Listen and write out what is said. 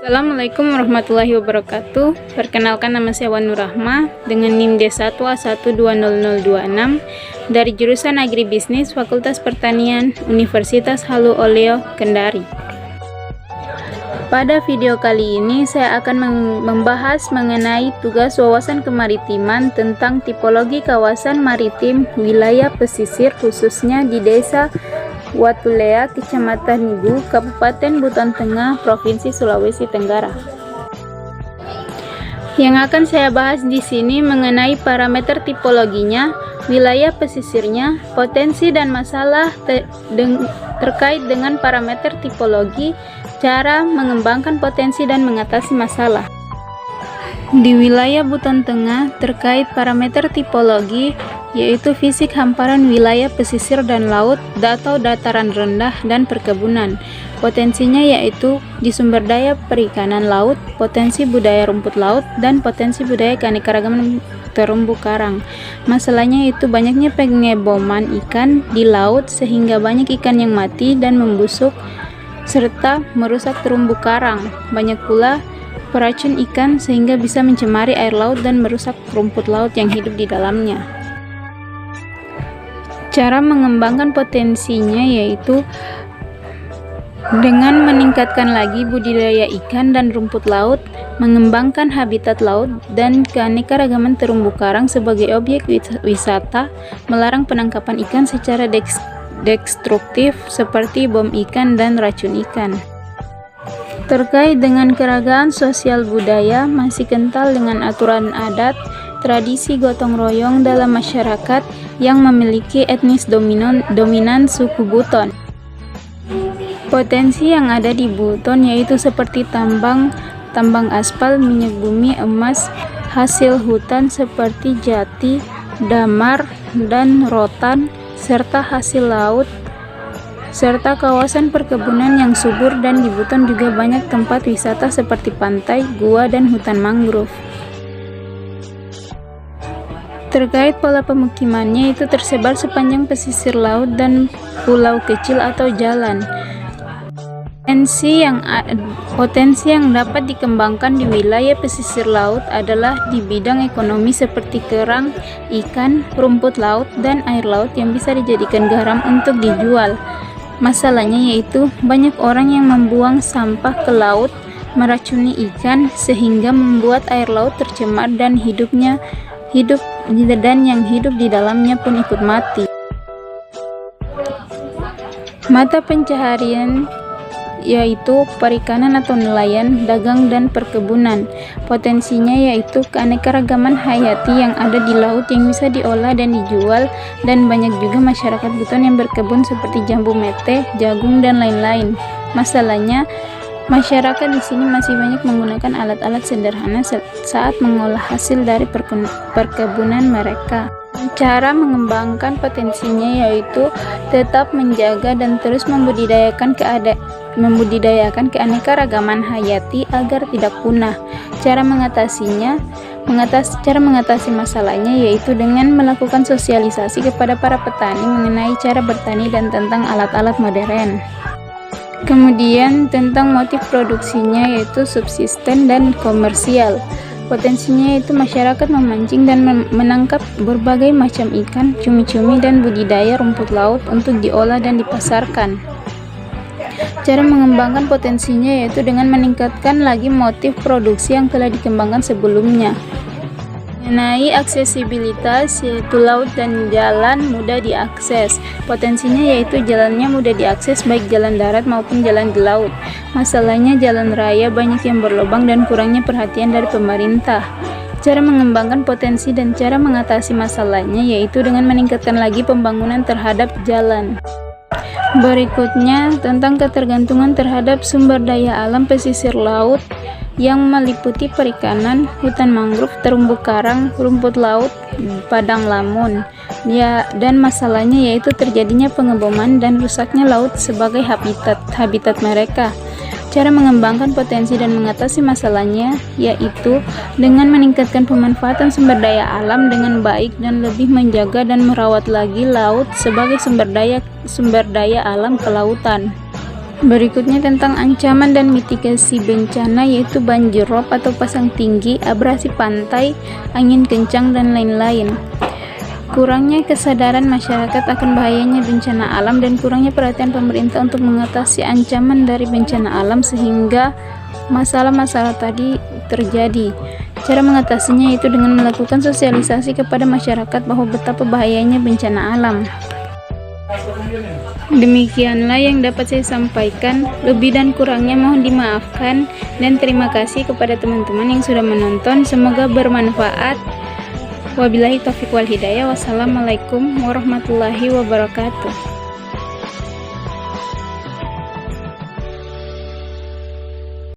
Assalamualaikum warahmatullahi wabarakatuh. Perkenalkan, nama saya Wan Nurrahma dengan NIM D1A1200026 dari jurusan Agribisnis Fakultas Pertanian Universitas Halu Oleo, Kendari. Pada video kali ini saya akan membahas mengenai tugas wawasan kemaritiman tentang tipologi kawasan maritim wilayah pesisir, khususnya di Desa Watulea, Kecamatan Nibu, Kabupaten Buton Tengah, Provinsi Sulawesi Tenggara. Yang akan saya bahas di sini mengenai parameter tipologinya, wilayah pesisirnya, potensi dan masalah terkait dengan parameter tipologi, cara mengembangkan potensi dan mengatasi masalah. Di wilayah Buton Tengah, terkait parameter tipologi, yaitu fisik hamparan wilayah pesisir dan laut atau dataran rendah dan perkebunan. Potensinya yaitu di sumber daya perikanan laut, potensi budaya rumput laut, dan potensi budaya keanekaragaman terumbu karang. Masalahnya yaitu banyaknya pengeboman ikan di laut sehingga banyak ikan yang mati dan membusuk serta merusak terumbu karang. Banyak pula peracun ikan sehingga bisa mencemari air laut dan merusak rumput laut yang hidup di dalamnya. Cara mengembangkan potensinya yaitu dengan meningkatkan lagi budidaya ikan dan rumput laut, mengembangkan habitat laut dan keanekaragaman terumbu karang sebagai objek wisata, melarang penangkapan ikan secara destruktif seperti bom ikan dan racun ikan. Terkait dengan keragaman sosial budaya, masih kental dengan aturan adat, tradisi gotong royong dalam masyarakat yang memiliki etnis dominan suku Buton. Potensi yang ada di Buton yaitu seperti tambang aspal, minyak bumi, emas, hasil hutan seperti jati, damar, dan rotan, serta hasil laut, serta kawasan perkebunan yang subur, dan di Buton juga banyak tempat wisata seperti pantai, gua, dan hutan mangrove. Terkait pola pemukimannya itu tersebar sepanjang pesisir laut dan pulau kecil atau jalan. Potensi yang dapat dikembangkan di wilayah pesisir laut adalah di bidang ekonomi seperti kerang, ikan, rumput laut, dan air laut yang bisa dijadikan garam untuk dijual. Masalahnya yaitu banyak orang yang membuang sampah ke laut, meracuni ikan sehingga membuat air laut tercemar dan yang hidup di dalamnya pun ikut mati. Mata pencaharian yaitu perikanan atau nelayan, dagang, dan perkebunan. Potensinya yaitu keanekaragaman hayati yang ada di laut yang bisa diolah dan dijual, dan banyak juga masyarakat Buton yang berkebun seperti jambu mete, jagung, dan lain-lain. Masalahnya, masyarakat di sini masih banyak menggunakan alat-alat sederhana saat mengolah hasil dari perkebunan mereka. Cara mengembangkan potensinya yaitu tetap menjaga dan terus membudidayakan keanekaragaman hayati agar tidak punah. Cara mengatasi masalahnya yaitu dengan melakukan sosialisasi kepada para petani mengenai cara bertani dan tentang alat-alat modern. Kemudian tentang motif produksinya yaitu subsisten dan komersial. Potensinya yaitu masyarakat memancing dan menangkap berbagai macam ikan, cumi-cumi, dan budidaya rumput laut untuk diolah dan dipasarkan. Cara mengembangkan potensinya yaitu dengan meningkatkan lagi motif produksi yang telah dikembangkan sebelumnya. Mengenai aksesibilitas yaitu laut dan jalan mudah diakses. Potensinya yaitu jalannya mudah diakses baik jalan darat maupun jalan di laut. Masalahnya jalan raya banyak yang berlubang dan kurangnya perhatian dari pemerintah. Cara mengembangkan potensi dan cara mengatasi masalahnya yaitu dengan meningkatkan lagi pembangunan terhadap jalan. Berikutnya tentang ketergantungan terhadap sumber daya alam pesisir laut yang meliputi perikanan, hutan mangrove, terumbu karang, rumput laut, padang lamun. Dan masalahnya yaitu terjadinya pengeboman dan rusaknya laut sebagai habitat mereka. Cara mengembangkan potensi dan mengatasi masalahnya yaitu dengan meningkatkan pemanfaatan sumber daya alam dengan baik dan lebih menjaga dan merawat lagi laut sebagai sumber daya alam kelautan. Berikutnya tentang ancaman dan mitigasi bencana, yaitu banjir rob atau pasang tinggi, abrasi pantai, angin kencang, dan lain-lain. Kurangnya kesadaran masyarakat akan bahayanya bencana alam dan kurangnya perhatian pemerintah untuk mengatasi ancaman dari bencana alam sehingga masalah-masalah tadi terjadi. Cara mengatasinya yaitu dengan melakukan sosialisasi kepada masyarakat bahwa betapa bahayanya bencana alam. Demikianlah yang dapat saya sampaikan. Lebih dan kurangnya mohon dimaafkan, dan terima kasih kepada teman-teman yang sudah menonton. Semoga bermanfaat. Wabillahi taufiq wal hidayah. Wassalamualaikum warahmatullahi wabarakatuh.